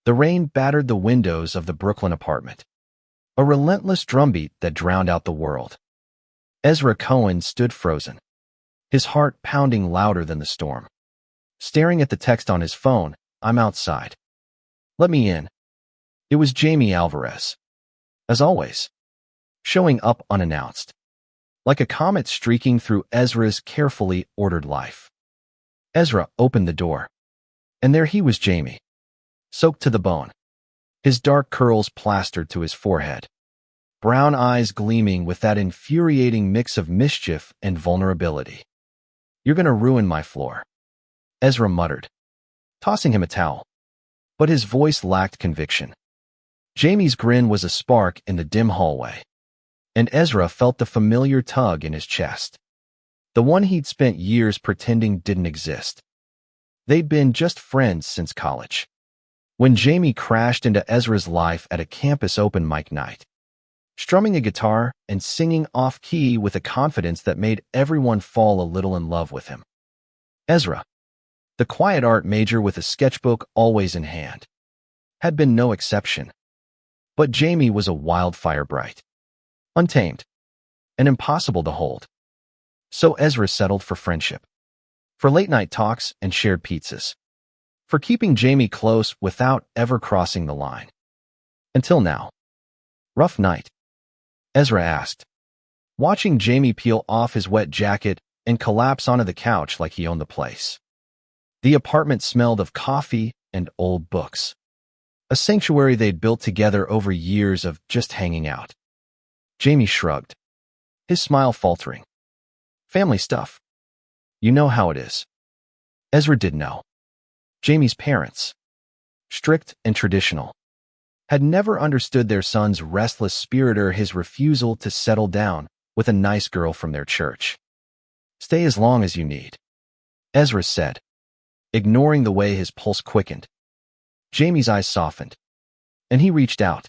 The rain battered the windows of the Brooklyn apartment, a relentless drumbeat that drowned out the world. Ezra Cohen stood frozen, his heart pounding louder than the storm. Staring at the text on his phone, "I'm outside. Let me in." It was Jamie Alvarez. As always, showing up unannounced, like a comet streaking through Ezra's carefully ordered life. Ezra opened the door, and there he was, Jamie, soaked to the bone, his dark curls plastered to his forehead, brown eyes gleaming with that infuriating mix of mischief and vulnerability. "You're gonna ruin my floor," Ezra muttered, tossing him a towel. But his voice lacked conviction. Jamie's grin was a spark in the dim hallway, and Ezra felt the familiar tug in his chest, the one he'd spent years pretending didn't exist. They'd been just friends since college, when Jamie crashed into Ezra's life at a campus open mic night, strumming a guitar and singing off-key with a confidence that made everyone fall a little in love with him. Ezra, the quiet art major with a sketchbook always in hand, had been no exception. But Jamie was a wildfire bright, untamed, and impossible to hold. So Ezra settled for friendship, for late-night talks and shared pizzas, for keeping Jamie close without ever crossing the line. Until now. "Rough night?" Ezra asked, watching Jamie peel off his wet jacket and collapse onto the couch like he owned the place. The apartment smelled of coffee and old books, a sanctuary they'd built together over years of just hanging out. Jamie shrugged, his smile faltering. "Family stuff. You know how it is." Ezra did know. Jamie's parents, strict and traditional, had never understood their son's restless spirit or his refusal to settle down with a nice girl from their church. "Stay as long as you need," Ezra said, ignoring the way his pulse quickened. Jamie's eyes softened, and he reached out,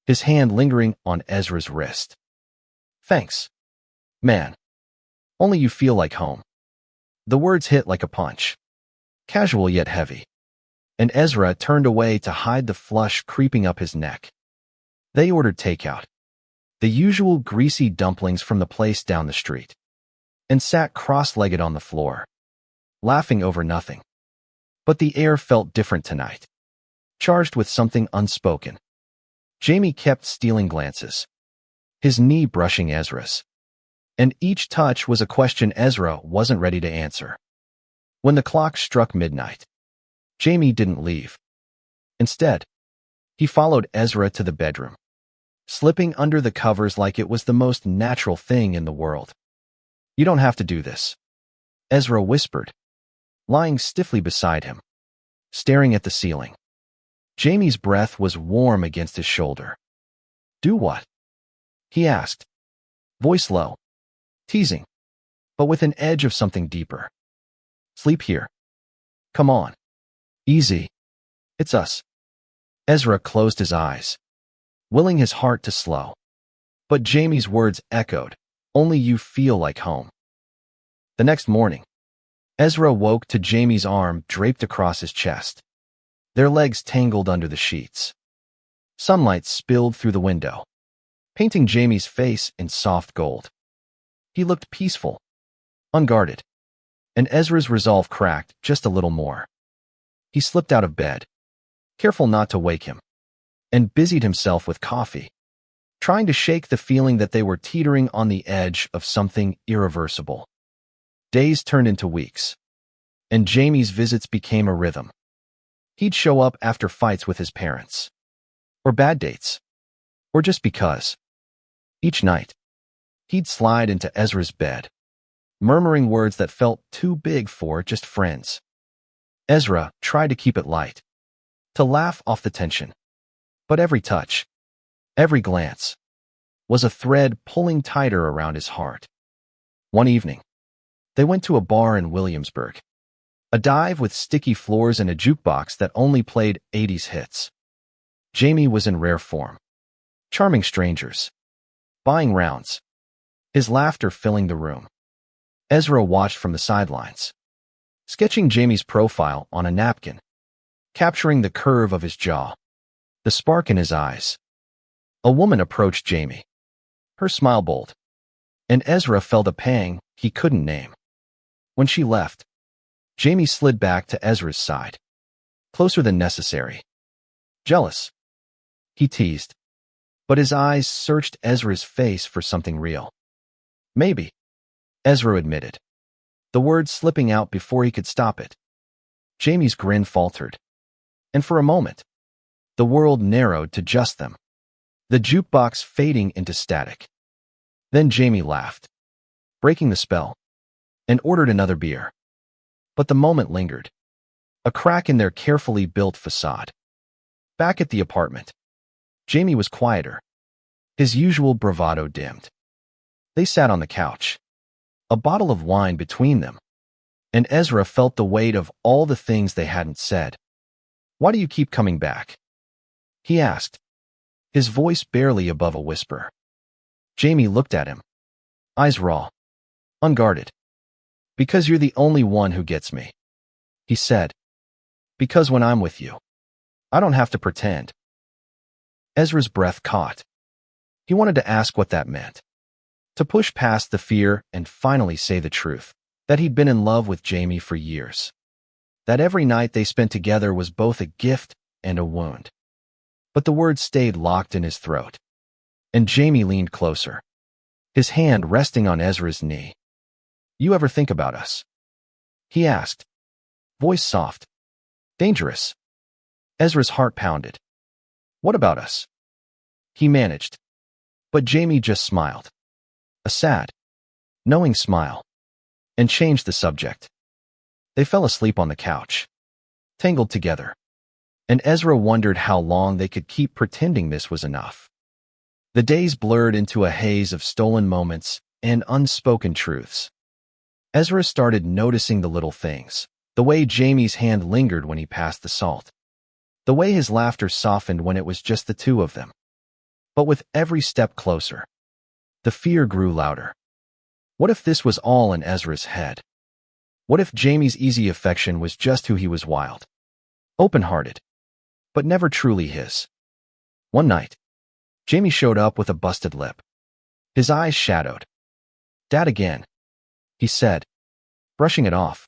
his hand lingering on Ezra's wrist. "Thanks, man. Only you feel like home." The words hit like a punch, casual yet heavy, and Ezra turned away to hide the flush creeping up his neck. They ordered takeout, the usual greasy dumplings from the place down the street, and sat cross-legged on the floor, laughing over nothing. But the air felt different tonight, charged with something unspoken. Jamie kept stealing glances, his knee brushing Ezra's, and each touch was a question Ezra wasn't ready to answer. When the clock struck midnight, Jamie didn't leave. Instead, he followed Ezra to the bedroom, slipping under the covers like it was the most natural thing in the world. "You don't have to do this," Ezra whispered, lying stiffly beside him, staring at the ceiling. Jamie's breath was warm against his shoulder. "Do what?" he asked, voice low, teasing, but with an edge of something deeper. "Sleep here. Come on. Easy. It's us." Ezra closed his eyes, willing his heart to slow. But Jamie's words echoed, "Only you feel like home." The next morning, Ezra woke to Jamie's arm draped across his chest, their legs tangled under the sheets. Sunlight spilled through the window, painting Jamie's face in soft gold. He looked peaceful, unguarded, and Ezra's resolve cracked just a little more. He slipped out of bed, careful not to wake him, and busied himself with coffee, trying to shake the feeling that they were teetering on the edge of something irreversible. Days turned into weeks, and Jamie's visits became a rhythm. He'd show up after fights with his parents, or bad dates, or just because. Each night, he'd slide into Ezra's bed, murmuring words that felt too big for just friends. Ezra tried to keep it light, to laugh off the tension. But every touch, every glance, was a thread pulling tighter around his heart. One evening, they went to a bar in Williamsburg, a dive with sticky floors and a jukebox that only played 80s hits. Jamie was in rare form, charming strangers, buying rounds, his laughter filling the room. Ezra watched from the sidelines, sketching Jamie's profile on a napkin, capturing the curve of his jaw, the spark in his eyes. A woman approached Jamie, her smile bold, and Ezra felt a pang he couldn't name. When she left, Jamie slid back to Ezra's side, closer than necessary. Jealous, he teased, but his eyes searched Ezra's face for something real. Maybe, Ezra admitted, the words slipping out before he could stop it. Jamie's grin faltered, and for a moment, the world narrowed to just them, the jukebox fading into static. Then Jamie laughed, breaking the spell, and ordered another beer. But the moment lingered, a crack in their carefully built facade. Back at the apartment, Jamie was quieter, his usual bravado dimmed. They sat on the couch, a bottle of wine between them, and Ezra felt the weight of all the things they hadn't said. "Why do you keep coming back?" he asked, his voice barely above a whisper. Jamie looked at him, eyes raw, unguarded. "Because you're the only one who gets me," he said. "Because when I'm with you, I don't have to pretend." Ezra's breath caught. He wanted to ask what that meant, to push past the fear and finally say the truth, that he'd been in love with Jamie for years, that every night they spent together was both a gift and a wound. But the words stayed locked in his throat, and Jamie leaned closer, his hand resting on Ezra's knee. "You ever think about us?" he asked, voice soft, dangerous. Ezra's heart pounded. "What about us?" he managed, but Jamie just smiled, a sad, knowing smile, and changed the subject. They fell asleep on the couch, tangled together, and Ezra wondered how long they could keep pretending this was enough. The days blurred into a haze of stolen moments and unspoken truths. Ezra started noticing the little things, the way Jamie's hand lingered when he passed the salt, the way his laughter softened when it was just the two of them. But with every step closer, the fear grew louder. What if this was all in Ezra's head? What if Jamie's easy affection was just who he was, wild, open-hearted, but never truly his? One night, Jamie showed up with a busted lip, his eyes shadowed. "Dad again," he said, brushing it off.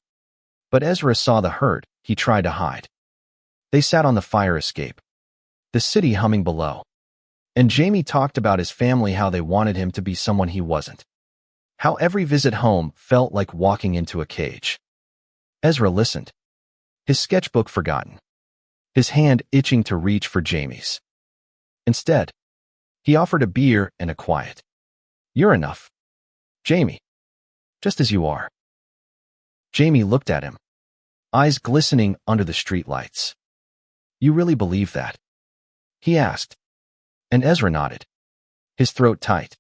But Ezra saw the hurt he tried to hide. They sat on the fire escape, the city humming below, and Jamie talked about his family, how they wanted him to be someone he wasn't, how every visit home felt like walking into a cage. Ezra listened, his sketchbook forgotten, his hand itching to reach for Jamie's. Instead, he offered a beer and a quiet, "You're enough, Jamie, just as you are." Jamie looked at him, eyes glistening under the streetlights. "You really believe that?" he asked, and Ezra nodded, his throat tight.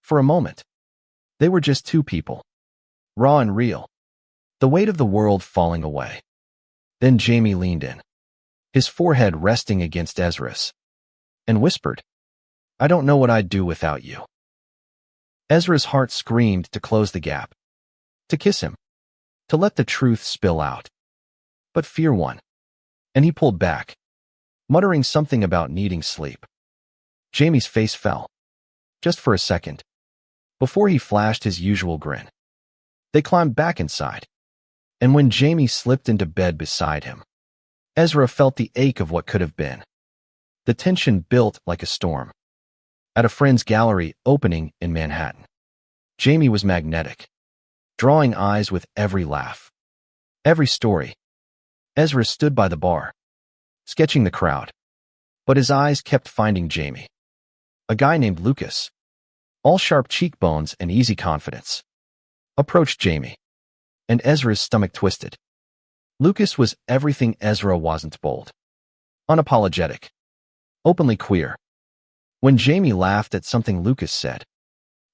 For a moment, they were just two people, raw and real, the weight of the world falling away. Then Jamie leaned in, his forehead resting against Ezra's, and whispered, "I don't know what I'd do without you." Ezra's heart screamed to close the gap, to kiss him, to let the truth spill out. But fear won, and he pulled back, muttering something about needing sleep. Jamie's face fell, just for a second, before he flashed his usual grin. They climbed back inside, and when Jamie slipped into bed beside him, Ezra felt the ache of what could have been. The tension built like a storm. At a friend's gallery opening in Manhattan, Jamie was magnetic, drawing eyes with every laugh, every story. Ezra stood by the bar, sketching the crowd, but his eyes kept finding Jamie. A guy named Lucas, all sharp cheekbones and easy confidence, approached Jamie, and Ezra's stomach twisted. Lucas was everything Ezra wasn't: bold, unapologetic, openly queer. When Jamie laughed at something Lucas said,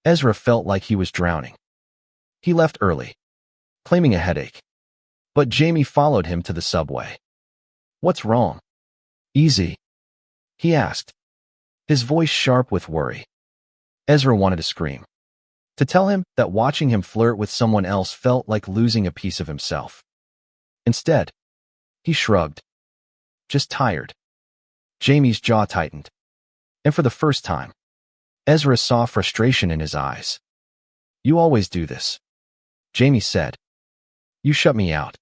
Ezra felt like he was drowning. He left early, claiming a headache, but Jamie followed him to the subway. "What's wrong?" "Easy," he asked, his voice sharp with worry. Ezra wanted to scream, to tell him that watching him flirt with someone else felt like losing a piece of himself. Instead, he shrugged, Just tired. Jamie's jaw tightened. And for the first time, Ezra saw frustration in his eyes. You always do this, Jamie said. You shut me out.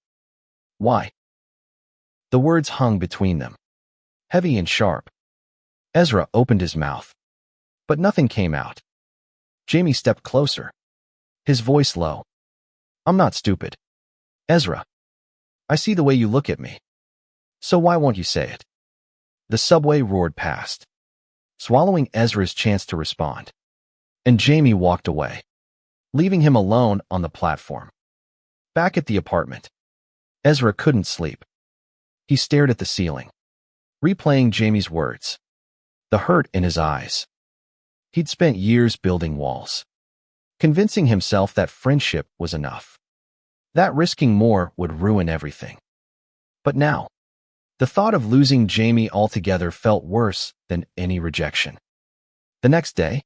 Why? The words hung between them, heavy and sharp. Ezra opened his mouth, but nothing came out. Jamie stepped closer, his voice low. I'm not stupid, Ezra. I see the way you look at me. So why won't you say it? The subway roared past, swallowing Ezra's chance to respond. And Jamie walked away, leaving him alone on the platform. Back at the apartment, Ezra couldn't sleep. He stared at the ceiling, replaying Jamie's words, the hurt in his eyes. He'd spent years building walls, convincing himself that friendship was enough, that risking more would ruin everything. But now, the thought of losing Jamie altogether felt worse than any rejection. The next day,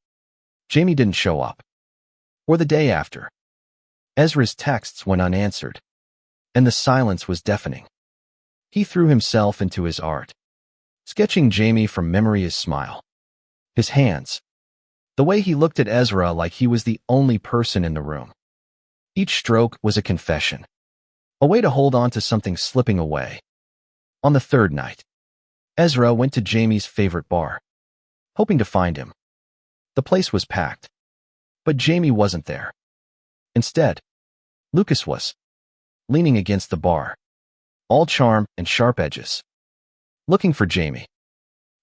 Jamie didn't show up. Or the day after. Ezra's texts went unanswered, and the silence was deafening. He threw himself into his art, sketching Jamie from memory, his smile, his hands, the way he looked at Ezra like he was the only person in the room. Each stroke was a confession, a way to hold on to something slipping away. On the third night, Ezra went to Jamie's favorite bar, hoping to find him. The place was packed, but Jamie wasn't there. Instead, Lucas was, leaning against the bar, all charm and sharp edges. Looking for Jamie,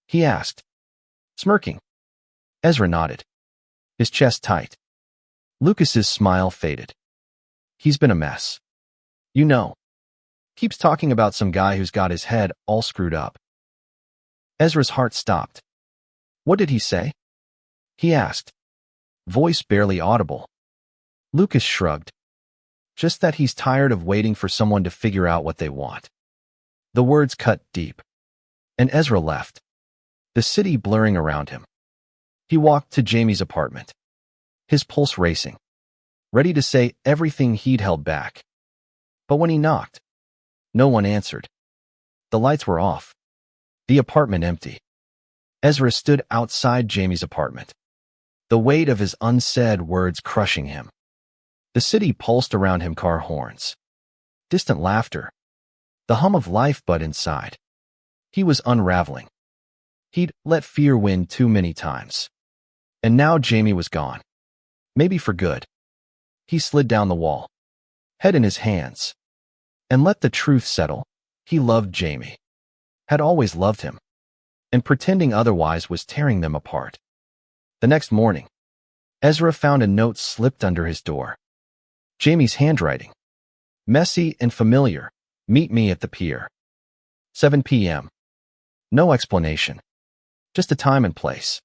he asked, smirking. Ezra nodded, his chest tight. Lucas's smile faded. He's been a mess. You know. Keeps talking about some guy who's got his head all screwed up. Ezra's heart stopped. What did he say? He asked, voice barely audible. Lucas shrugged. Just that he's tired of waiting for someone to figure out what they want. The words cut deep, and Ezra left, the city blurring around him. He walked to Jamie's apartment, his pulse racing, ready to say everything he'd held back. But when he knocked, no one answered. The lights were off, the apartment empty. Ezra stood outside Jamie's apartment, the weight of his unsaid words crushing him. The city pulsed around him, car horns, distant laughter, the hum of life, but inside, he was unraveling. He'd let fear win too many times. And now Jamie was gone. Maybe for good. He slid down the wall, head in his hands, and let the truth settle. He loved Jamie, had always loved him, and pretending otherwise was tearing them apart. The next morning, Ezra found a note slipped under his door. Jamie's handwriting, messy and familiar. Meet me at the pier. 7 p.m. No explanation, just a time and place.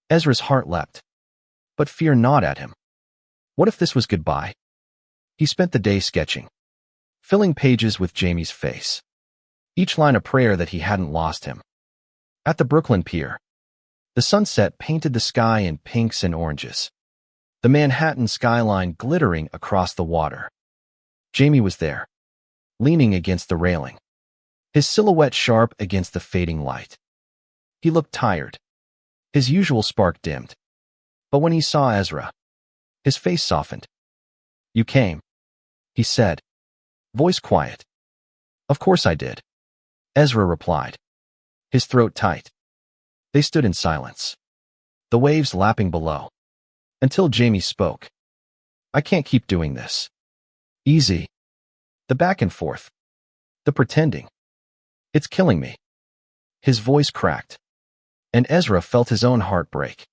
Ezra's heart leapt, but fear gnawed at him. What if this was goodbye? He spent the day sketching, filling pages with Jamie's face, each line a prayer that he hadn't lost him. At the Brooklyn Pier, the sunset painted the sky in pinks and oranges, the Manhattan skyline glittering across the water. Jamie was there, leaning against the railing, his silhouette sharp against the fading light. He looked tired, his usual spark dimmed. But when he saw Ezra, his face softened. You came, he said, voice quiet. Of course I did, Ezra replied, his throat tight. They stood in silence, the waves lapping below, until Jamie spoke. I can't keep doing this. Easy. The back and forth, the pretending. It's killing me. His voice cracked, and Ezra felt his own heart break.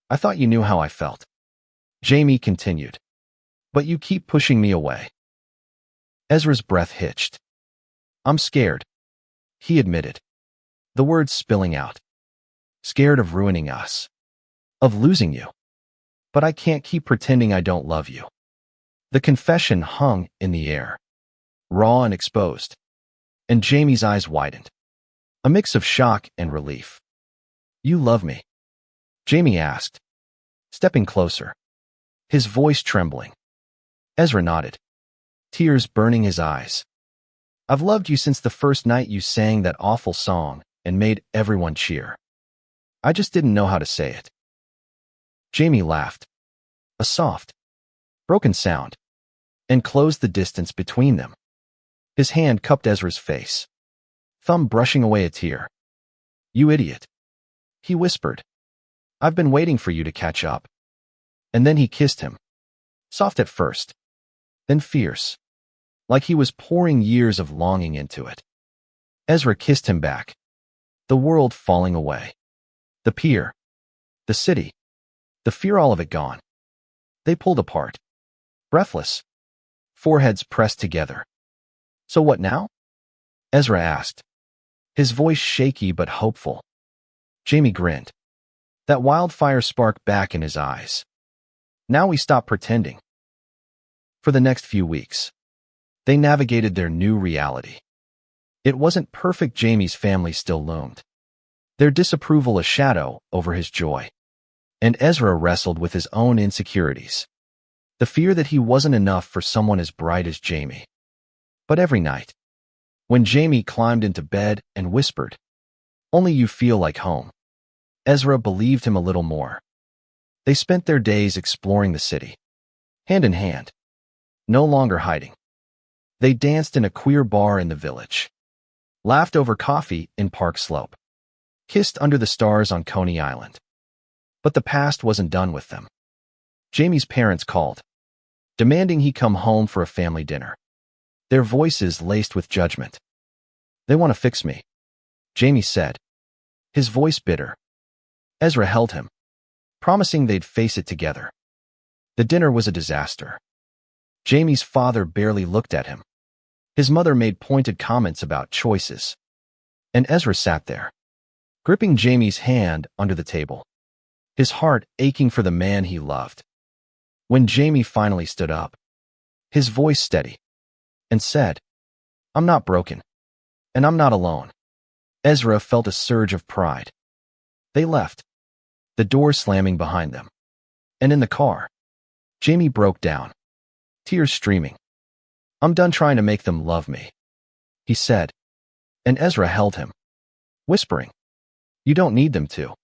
I thought you knew how I felt, Jamie continued, but you keep pushing me away. Ezra's breath hitched. I'm scared, he admitted, the words spilling out. Scared of ruining us, of losing you. But I can't keep pretending I don't love you. The confession hung in the air, raw and exposed, and Jamie's eyes widened, a mix of shock and relief. You love me? Jamie asked, stepping closer, his voice trembling. Ezra nodded, tears burning his eyes. I've loved you since the first night you sang that awful song and made everyone cheer. I just didn't know how to say it." Jamie laughed, a soft, broken sound, and closed the distance between them. His hand cupped Ezra's face, thumb brushing away a tear. "You idiot," he whispered. "I've been waiting for you to catch up." And then he kissed him, soft at first, then fierce, like he was pouring years of longing into it. Ezra kissed him back, the world falling away. The pier, the city, the fear, all of it gone. They pulled apart, breathless, foreheads pressed together. "So what now?" Ezra asked, his voice shaky but hopeful. Jamie grinned, that wildfire spark back in his eyes. "Now we stop pretending." For the next few weeks, they navigated their new reality. It wasn't perfect. Jamie's family still loomed, their disapproval a shadow over his joy. And Ezra wrestled with his own insecurities, the fear that he wasn't enough for someone as bright as Jamie. But every night, when Jamie climbed into bed and whispered, "Only you feel like home," Ezra believed him a little more. They spent their days exploring the city, hand in hand, no longer hiding. They danced in a queer bar in the village, laughed over coffee in Park Slope, kissed under the stars on Coney Island. But the past wasn't done with them. Jamie's parents called, demanding he come home for a family dinner, their voices laced with judgment. "They want to fix me," Jamie said, his voice bitter. Ezra held him, promising they'd face it together. The dinner was a disaster. Jamie's father barely looked at him. His mother made pointed comments about choices. And Ezra sat there, gripping Jamie's hand under the table, his heart aching for the man he loved. When Jamie finally stood up, his voice steady, and said, "I'm not broken, and I'm not alone," Ezra felt a surge of pride. They left, the door slamming behind them. And in the car, Jamie broke down, tears streaming. "I'm done trying to make them love me," he said. And Ezra held him, whispering, "You don't need them to.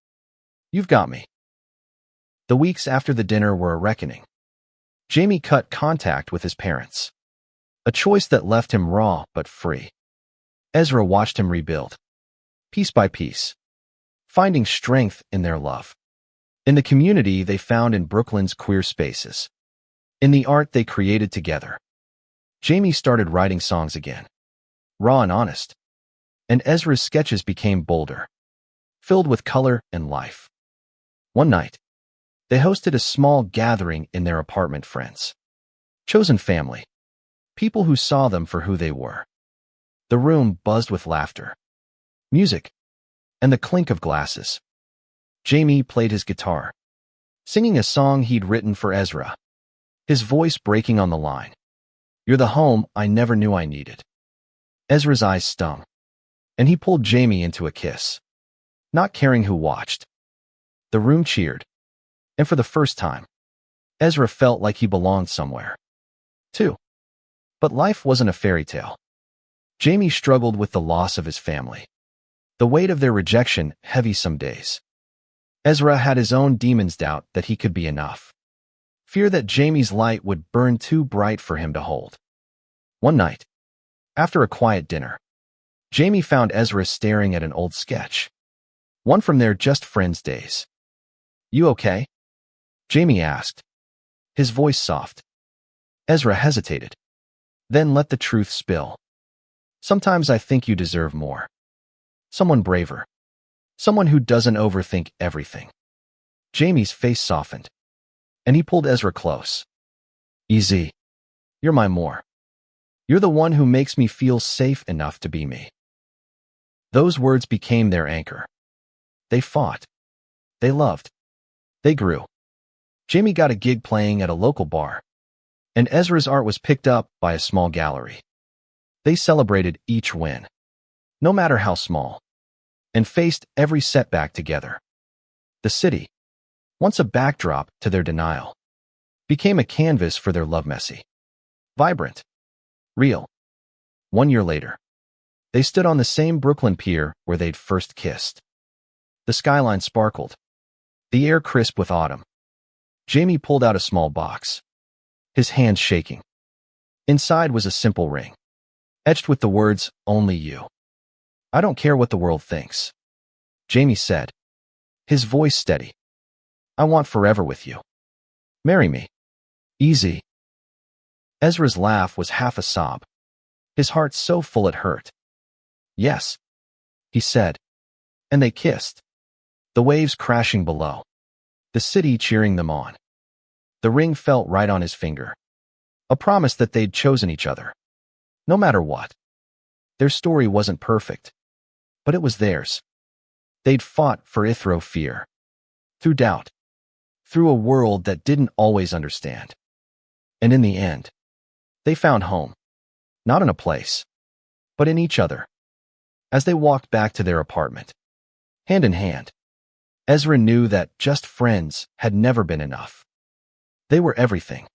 You've got me." The weeks after the dinner were a reckoning. Jamie cut contact with his parents, a choice that left him raw but free. Ezra watched him rebuild, piece by piece, finding strength in their love, in the community they found in Brooklyn's queer spaces, in the art they created together. Jamie started writing songs again, raw and honest, and Ezra's sketches became bolder, filled with color and life. One night, they hosted a small gathering in their apartment. Friends, chosen family, people who saw them for who they were. The room buzzed with laughter, music, and the clink of glasses. Jamie played his guitar, singing a song he'd written for Ezra, his voice breaking on the line, "You're the home I never knew I needed." Ezra's eyes stung, and he pulled Jamie into a kiss, not caring who watched. The room cheered, and for the first time, Ezra felt like he belonged somewhere, too. But life wasn't a fairy tale. Jamie struggled with the loss of his family, the weight of their rejection heavy some days. Ezra had his own demons, doubt that he could be enough, fear that Jamie's light would burn too bright for him to hold. One night, after a quiet dinner, Jamie found Ezra staring at an old sketch, one from their just friends days. "You okay?" Jamie asked, his voice soft. Ezra hesitated, then let the truth spill. "Sometimes I think you deserve more. Someone braver. Someone who doesn't overthink everything." Jamie's face softened, and he pulled Ezra close. "Easy. You're my more. You're the one who makes me feel safe enough to be me." Those words became their anchor. They fought. They loved. They grew. Jamie got a gig playing at a local bar, and Ezra's art was picked up by a small gallery. They celebrated each win, no matter how small, and faced every setback together. The city, once a backdrop to their denial, became a canvas for their love, messy, vibrant, real. 1 year later, they stood on the same Brooklyn pier where they'd first kissed. The skyline sparkled, the air crisp with autumn. Jamie pulled out a small box, his hands shaking. Inside was a simple ring, etched with the words, "Only you." "I don't care what the world thinks," Jamie said, his voice steady. "I want forever with you. Marry me. Easy." Ezra's laugh was half a sob, his heart so full it hurt. "Yes," he said, and they kissed, the waves crashing below, the city cheering them on. The ring felt right on his finger, a promise that they'd chosen each other, no matter what. Their story wasn't perfect, but it was theirs. They'd fought for it through fear, through doubt, through a world that didn't always understand. And in the end, they found home, not in a place, but in each other. As they walked back to their apartment, hand in hand, Ezra knew that just friends had never been enough. They were everything.